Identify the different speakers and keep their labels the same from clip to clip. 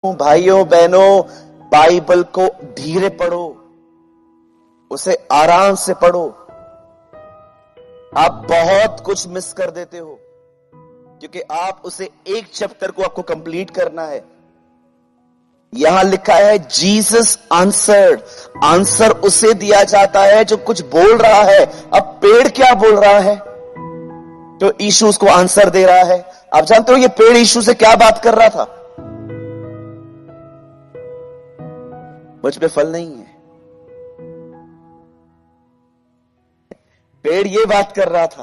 Speaker 1: भाइयों बहनों, बाइबल को धीरे पढ़ो, उसे आराम से पढ़ो। आप बहुत कुछ मिस कर देते हो क्योंकि आप उसे एक चैप्टर को आपको कंप्लीट करना है। यहां लिखा है जीसस आंसर्ड, आंसर उसे दिया जाता है जो कुछ बोल रहा है। अब पेड़ क्या बोल रहा है तो यीशु उसको आंसर दे रहा है। आप जानते हो ये पेड़ यीशु से क्या बात कर रहा था? मुझ पे फल नहीं है। पेड़ ये बात कर रहा था।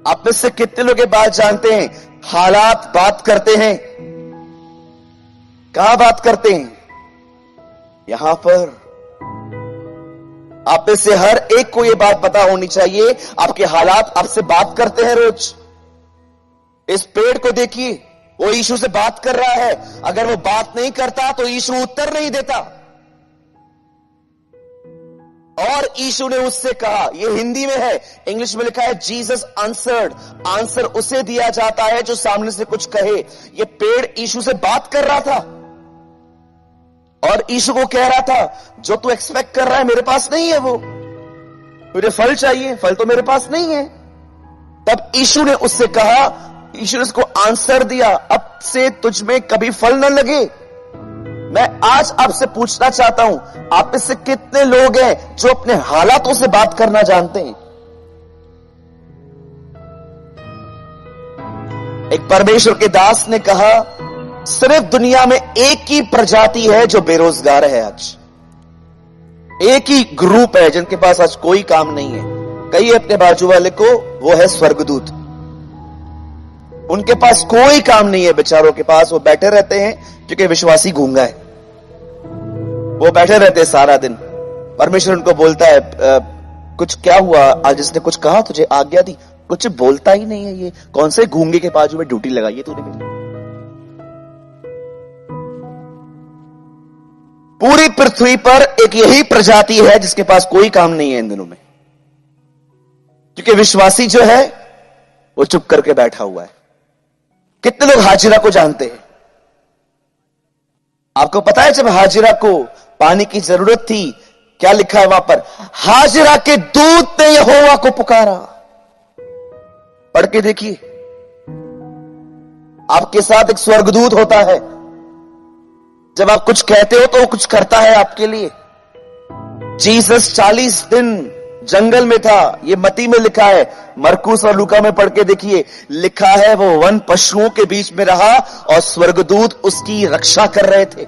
Speaker 1: आप में से कितने लोग ये बात जानते हैं? हालात बात करते हैं। कहां बात करते हैं? यहां पर। आप में से हर एक को यह बात पता होनी चाहिए, आपके हालात आपसे बात करते हैं रोज। इस पेड़ को देखिए, वो यीशु से बात कर रहा है। अगर वो बात नहीं करता तो यीशु उत्तर नहीं देता। और यीशु ने उससे कहा, ये हिंदी में है, इंग्लिश में लिखा है जीसस आंसर्ड, आंसर उसे दिया जाता है जो सामने से कुछ कहे। ये पेड़ यीशु से बात कर रहा था और यीशु को कह रहा था जो तू एक्सपेक्ट कर रहा है मेरे पास नहीं है, वो तुझे फल चाहिए, फल तो मेरे पास नहीं है। तब यीशु ने उससे कहा, यीशु ने उसको आंसर दिया, अब से तुझ में कभी फल न लगे। मैं आज आपसे पूछना चाहता हूं, आप में से कितने लोग हैं जो अपने हालातों से बात करना जानते हैं? एक परमेश्वर के दास ने कहा, सिर्फ दुनिया में एक ही प्रजाति है जो बेरोजगार है आज। एक ही ग्रुप है जिनके पास आज कोई काम नहीं है। कहिए अपने बाजू वाले को, वो है स्वर्गदूत। उनके पास कोई काम नहीं है बेचारों के पास। वो बैठे रहते हैं क्योंकि विश्वासी गूंगा है। वो बैठे रहते हैं सारा दिन। परमेश्वर उनको बोलता है, कुछ क्या हुआ आज, इसने कुछ कहा तुझे, आज्ञा दी, कुछ बोलता ही नहीं है। ये कौन से गूंगे के बाजू में ड्यूटी लगाई है तूने मेरी? पूरी पृथ्वी पर एक यही प्रजाति है जिसके पास कोई काम नहीं है इन दिनों में, क्योंकि विश्वासी जो है वो चुप करके बैठा हुआ है। कितने लोग हाजिरा को जानते हैं? आपको पता है जब हाजिरा को पानी की जरूरत थी, क्या लिखा है वहां पर? हाजिरा के दूत ने यहोवा को पुकारा। पढ़ के देखिए। आपके साथ एक स्वर्गदूत होता है। जब आप कुछ कहते हो तो वो कुछ करता है आपके लिए। जीसस 40 दिन जंगल में था, ये मती में लिखा है। मरकुस और लूका में पढ़ के देखिए, लिखा है वो वन पशुओं के बीच में रहा और स्वर्गदूत उसकी रक्षा कर रहे थे।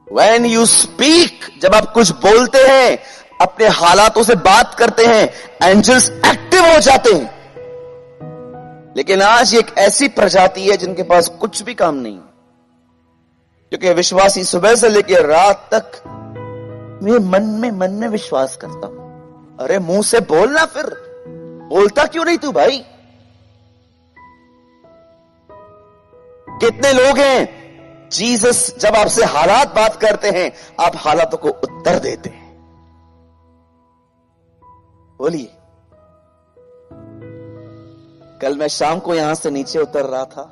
Speaker 1: When you speak, जब आप कुछ बोलते हैं, अपने हालातों से बात करते हैं, एंजल्स एक्टिव हो जाते हैं। लेकिन आज एक ऐसी प्रजाति है जिनके पास कुछ भी काम नहीं, क्योंकि विश्वासी सुबह से लेकर रात तक मैं मन में विश्वास करता हूं। अरे मुंह से बोलना, फिर बोलता क्यों नहीं तू भाई? कितने लोग हैं जीसस जब आपसे हालात बात करते हैं, आप हालातों को उत्तर देते हैं। बोलिए। कल मैं शाम को यहां से नीचे उतर रहा था,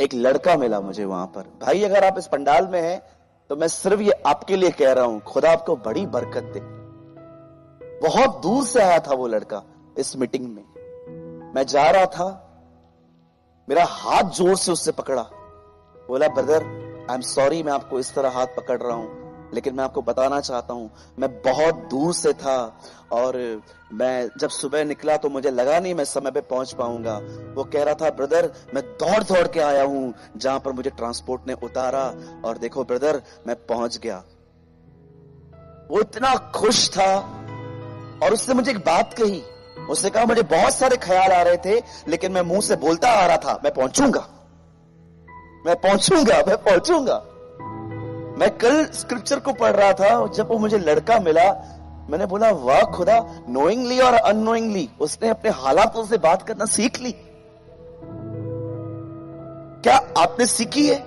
Speaker 1: एक लड़का मिला मुझे वहां पर। भाई अगर आप इस पंडाल में हैं तो मैं सिर्फ ये आपके लिए कह रहा हूं, खुदा आपको बड़ी बरकत दे। बहुत दूर से आया था वो लड़का इस मीटिंग में। मैं जा रहा था, मेरा हाथ जोर से उससे पकड़ा, बोला ब्रदर आई एम सॉरी मैं आपको इस तरह हाथ पकड़ रहा हूं, लेकिन मैं आपको बताना चाहता हूं मैं बहुत दूर से था और मैं जब सुबह निकला तो मुझे लगा नहीं मैं समय पे पहुंच पाऊंगा। वो कह रहा था ब्रदर मैं दौड़ दौड़ के आया हूं जहां पर मुझे ट्रांसपोर्ट ने उतारा और देखो ब्रदर मैं पहुंच गया। वो इतना खुश था और उसने मुझे एक बात कही। उसने कहा मुझे बहुत सारे ख्याल आ रहे थे लेकिन मैं मुंह से बोलता आ रहा था, मैं पहुंचूंगा मैं पहुंचूंगा मैं पहुंचूंगा। मैं कल स्क्रिप्चर को पढ़ रहा था और जब वो मुझे लड़का मिला, मैंने बोला वाह खुदा, नोइंगली और अननोइंगली उसने अपने हालातों से बात करना सीख ली। क्या आपने सीखी है?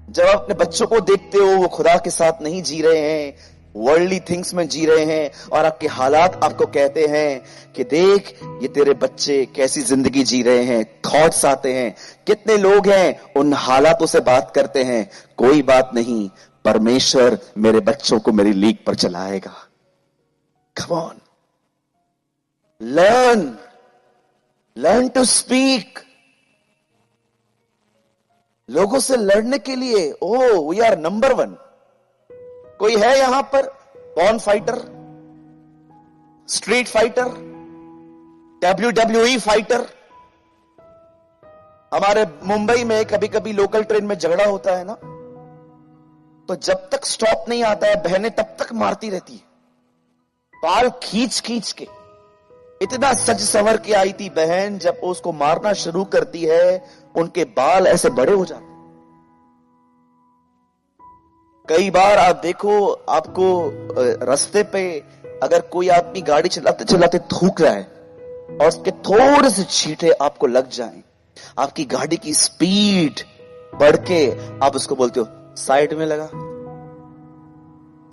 Speaker 1: जब आप अपने बच्चों को देखते हो वो खुदा के साथ नहीं जी रहे हैं, वर्ल्डली थिंग्स में जी रहे हैं और आपके हालात आपको कहते हैं कि देख ये तेरे बच्चे कैसी जिंदगी जी रहे हैं, थॉट्स आते हैं। कितने लोग हैं उन हालातों से बात करते हैं, कोई बात नहीं, परमेश्वर मेरे बच्चों को मेरी लीग पर चलाएगा। Come on, learn to speak. लोगों से लड़ने के लिए वी आर नंबर 1। कोई है यहां पर born fighter, street fighter, WWE fighter? हमारे मुंबई में कभी कभी लोकल ट्रेन में झगड़ा होता है ना, तो जब तक स्टॉप नहीं आता है बहनें तब तक मारती रहती है, बाल खींच खींच के। इतना सज संवर के आई थी बहन, जब उसको मारना शुरू करती है उनके बाल ऐसे बड़े हो जाते। कई बार आप देखो, आपको रास्ते पे अगर कोई आदमी गाड़ी चलाते चलाते थूक रहा है और उसके थोड़े से छींटे आपको लग जाएं, आपकी गाड़ी की स्पीड बढ़ के आप उसको बोलते हो साइड में लगा,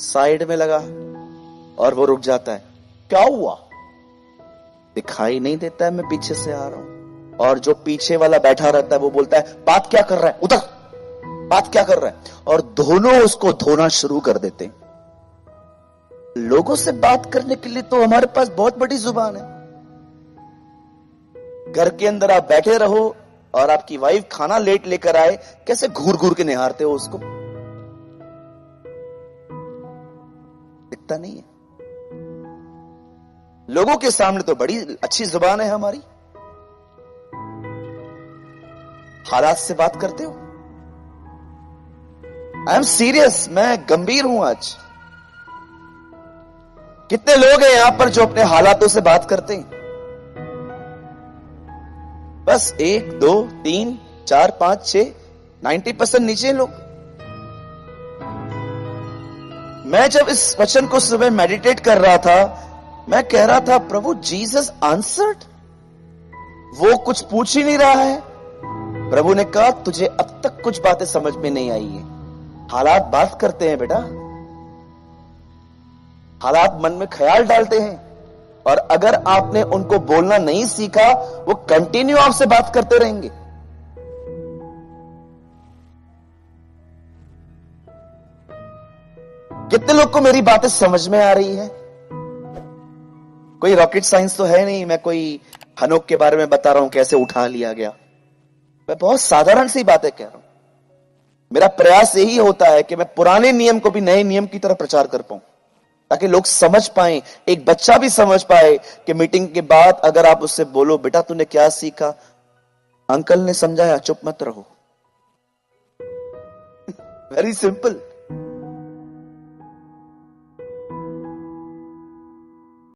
Speaker 1: साइड में लगा, और वो रुक जाता है। क्या हुआ? दिखाई नहीं देता है मैं पीछे से आ रहा हूं। और जो पीछे वाला बैठा रहता है वो बोलता है बात क्या कर रहा है, उधर बात क्या कर रहा है, और दोनों उसको धोना शुरू कर देते हैं। लोगों से बात करने के लिए तो हमारे पास बहुत बड़ी जुबान है। घर के अंदर आप बैठे रहो और आपकी वाइफ खाना लेट लेकर आए, कैसे घूर घूर के निहारते हो उसको, दिखता नहीं है। लोगों के सामने तो बड़ी अच्छी जुबान है हमारी, हालात से बात करते हो। आई एम सीरियस, मैं गंभीर हूं आज। कितने लोग हैं यहां पर जो अपने हालातों से बात करते हैं? बस 1 2 3 4 5 6 90% नीचे लोग। मैं जब इस वचन को सुबह मेडिटेट कर रहा था, मैं कह रहा था प्रभु जीसस आंसर्ड। वो कुछ पूछ ही नहीं रहा है। प्रभु ने कहा तुझे अब तक कुछ बातें समझ में नहीं आई है। हालात बात करते हैं बेटा, हालात मन में ख्याल डालते हैं, और अगर आपने उनको बोलना नहीं सीखा वो कंटिन्यू आपसे बात करते रहेंगे। कितने लोग को मेरी बातें समझ में आ रही है? कोई रॉकेट साइंस तो है नहीं, मैं कोई हनोक के बारे में बता रहा हूं कैसे उठा लिया गया। मैं बहुत साधारण सी बातें कह रहा हूं। मेरा प्रयास यही होता है कि मैं पुराने नियम को भी नए नियम की तरह प्रचार कर पाऊं, ताकि लोग समझ पाएं, एक बच्चा भी समझ पाए कि मीटिंग के बाद अगर आप उससे बोलो बेटा तूने क्या सीखा, अंकल ने समझाया, चुप मत रहो। Very simple.